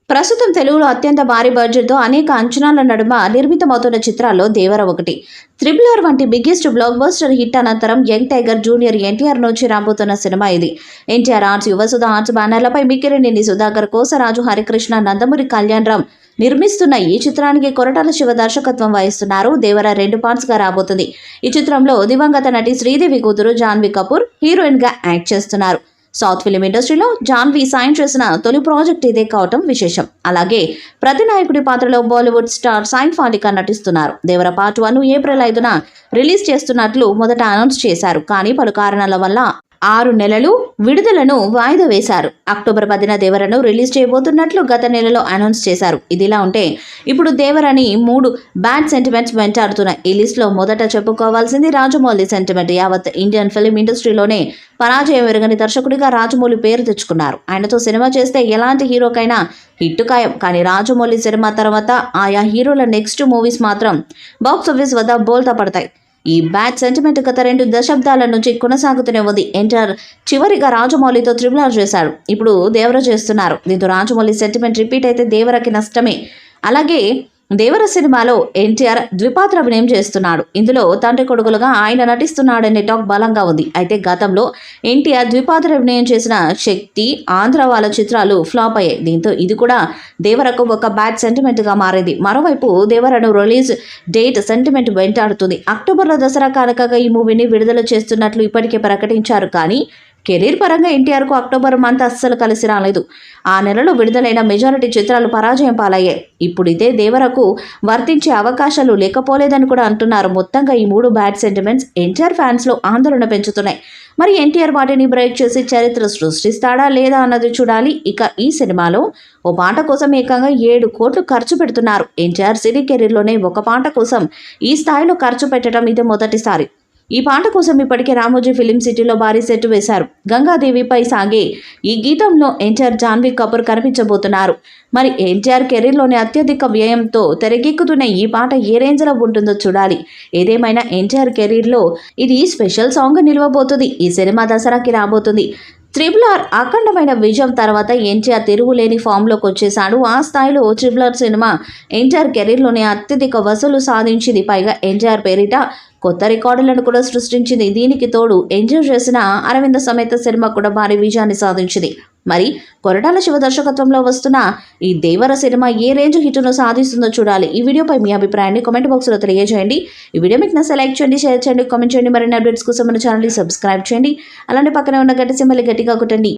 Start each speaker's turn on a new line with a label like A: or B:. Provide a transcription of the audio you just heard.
A: ప్రస్తుతం తెలుగులో అత్యంత భారీ బడ్జెట్తో అనేక అంచనాల నడుమ నిర్మితమవుతున్న చిత్రాల్లో దేవర ఒకటి. త్రిబుల్ ఆర్ వంటి బిగ్గెస్ట్ బ్లాక్ బస్టర్ హిట్ అనంతరం యంగ్ టైగర్ జూనియర్ ఎన్టీఆర్ నుంచి రాబోతున్న సినిమా ఇది. ఎన్టీఆర్ ఆర్ట్స్, యువసుధ ఆర్ట్స్ బ్యానర్లపై మిక్కిరినేని సుధాకర్, కోసరాజు, హరికృష్ణ, నందమూరి కళ్యాణ్ రామ్ నిర్మిస్తున్న ఈ చిత్రానికి కొరటాల శివ దర్శకత్వం వహిస్తున్నారు. దేవర 2 పార్ట్స్ గా రాబోతుంది. ఈ చిత్రంలో దివంగత నటి శ్రీదేవి కూతురు జాన్వీ కపూర్ హీరోయిన్ గా యాక్ట్ చేస్తున్నారు. సౌత్ ఫిలిం ఇండస్ట్రీలో జాన్వీ సైన్ చేసిన తొలి ప్రాజెక్ట్ ఇదే కావటం విశేషం. అలాగే ప్రతినాయకుడి పాత్రలో బాలీవుడ్ స్టార్ సైన్ ఫాలికా నటిస్తున్నారు. దేవర పార్ట్ 1 ఏప్రిల్ 5న రిలీజ్ చేస్తున్నట్లు మొదట అనౌన్స్ చేశారు. కానీ పలు కారణాల వల్ల 6 నెలలు విడుదలను వాయిదా వేశారు. అక్టోబర్ 10న దేవరను రిలీజ్ చేయబోతున్నట్లు గత నెలలో అనౌన్స్ చేశారు. ఇదిలా ఉంటే ఇప్పుడు దేవరని 3 బ్యాడ్ సెంటిమెంట్స్ వెంటాడుతున్నాయి. ఈ లిస్ట్ లో మొదట చెప్పుకోవాల్సింది రాజమౌళి సెంటిమెంట్. యావత్ ఇండియన్ ఫిలిం ఇండస్ట్రీలోనే పరాజయం ఎరగని దర్శకుడిగా రాజమౌళి పేరు తెచ్చుకున్నారు. ఆయనతో సినిమా చేస్తే ఎలాంటి హీరోకైనా హిట్ ఖాయం. కానీ రాజమౌళి సినిమా తర్వాత ఆయా హీరోల నెక్స్ట్ మూవీస్ మాత్రం బాక్సాఫీస్ వద్ద బోల్తా పడతాయి. ఈ బ్యాడ్ సెంటిమెంట్ గత 2 దశాబ్దాల నుంచి కొనసాగుతూనే ఉంది. ఎన్టీఆర్ చివరిగా రాజమౌళితో త్రిబుల్ ఆర్ చేశారు. ఇప్పుడు దేవర చేస్తున్నారు. దీంతో రాజమౌళి సెంటిమెంట్ రిపీట్ అయితే దేవరకి నష్టమే. అలాగే దేవర సినిమాలో ఎన్టీఆర్ ద్విపాత్ర అభినయం చేస్తున్నాడు. ఇందులో తండ్రి కొడుకులుగా ఆయన నటిస్తున్నాడనే టాక్ బలంగా ఉంది. అయితే గతంలో ఎన్టీఆర్ ద్విపాత్ర అభినయం చేసిన శక్తి, ఆంధ్ర వాళ్ళ చిత్రాలు ఫ్లాప్ అయ్యాయి. దీంతో ఇది కూడా దేవరకు ఒక బ్యాడ్ సెంటిమెంట్ గా మారింది. మరోవైపు దేవరను రిలీజ్ డేట్ సెంటిమెంట్ వెంటాడుతుంది. అక్టోబర్లో దసరా కానుకగా ఈ మూవీని విడుదల చేస్తున్నట్లు ఇప్పటికే ప్రకటించారు. కానీ కెరీర్ పరంగా ఎన్టీఆర్కు అక్టోబర్ మంత్ అస్సలు కలిసి రాలేదు. ఆ నెలలో విడుదలైన మెజారిటీ చిత్రాలు పరాజయం పాలయ్యాయి. ఇప్పుడు ఇదే దేవరకు వర్తించే అవకాశాలు లేకపోలేదని కూడా అంటున్నారు. మొత్తంగా ఈ 3 బ్యాడ్ సెంటిమెంట్స్ ఎన్టీఆర్ ఫ్యాన్స్లో ఆందోళన పెంచుతున్నాయి. మరి ఎన్టీఆర్ వాటిని బ్రేక్ చేసి చరిత్ర సృష్టిస్తాడా లేదా అన్నది చూడాలి. ఇక ఈ సినిమాలో ఓ పాట కోసం ఏకంగా 7 కోట్లు ఖర్చు పెడుతున్నారు. ఎన్టీఆర్ సినీ కెరీర్లోనే ఒక పాట కోసం ఈ స్థాయిలో ఖర్చు పెట్టడం ఇదే మొదటిసారి. ఈ పాట కోసం ఇప్పటికే రామోజీ ఫిలిం సిటీలో భారీ సెట్ వేశారు. గంగాదేవిపై సాగే ఈ గీతంలో ఎన్టీఆర్, జాన్వీ కపూర్ కనిపించబోతున్నారు. మరి ఎన్టీఆర్ కెరీర్లోని అత్యధిక వ్యయంతో తెరకెక్కుతున్న ఈ పాట ఏ రేంజ్లో ఉంటుందో చూడాలి. ఏదేమైనా ఎన్టీఆర్ కెరీర్లో ఇది స్పెషల్ సాంగ్ నిలవబోతుంది. ఈ సినిమా దసరాకి రాబోతుంది. త్రిబుల్ ఆర్ అఖండమైన విజయం తర్వాత ఎన్టీఆర్ తిరుగులేని ఫామ్లోకి వచ్చేశాడు. ఆ స్థాయిలో త్రిబుల్ ఆర్ సినిమా ఎన్టీఆర్ కెరీర్లోనే అత్యధిక వసూలు సాధించింది. పైగా ఎన్టీఆర్ పేరిట కొత్త రికార్డులను కూడా సృష్టించింది. దీనికి తోడు ఎంజాయ్ చేసిన అరవింద సమేత సినిమా కూడా భారీ విజయాన్ని సాధించింది. మరి కొరటాల శివ దర్శకత్వంలో వస్తున్న ఈ దేవర సినిమా ఏ రేంజ్ హిట్ను సాధిస్తుందో చూడాలి. ఈ వీడియోపై మీ అభిప్రాయాన్ని కామెంట్ బాక్స్లో తెలియజేయండి. ఈ వీడియో మీకు నచ్చితే లైక్ చేయండి, షేర్ చేయండి, కామెంట్ చేయండి. మరిన్ని అప్డేట్స్ కోసం మన ఛానల్ని సబ్స్క్రైబ్ చేయండి. అలానే పక్కనే ఉన్న గంట సింబల్ని గట్టిగా కొట్టండి.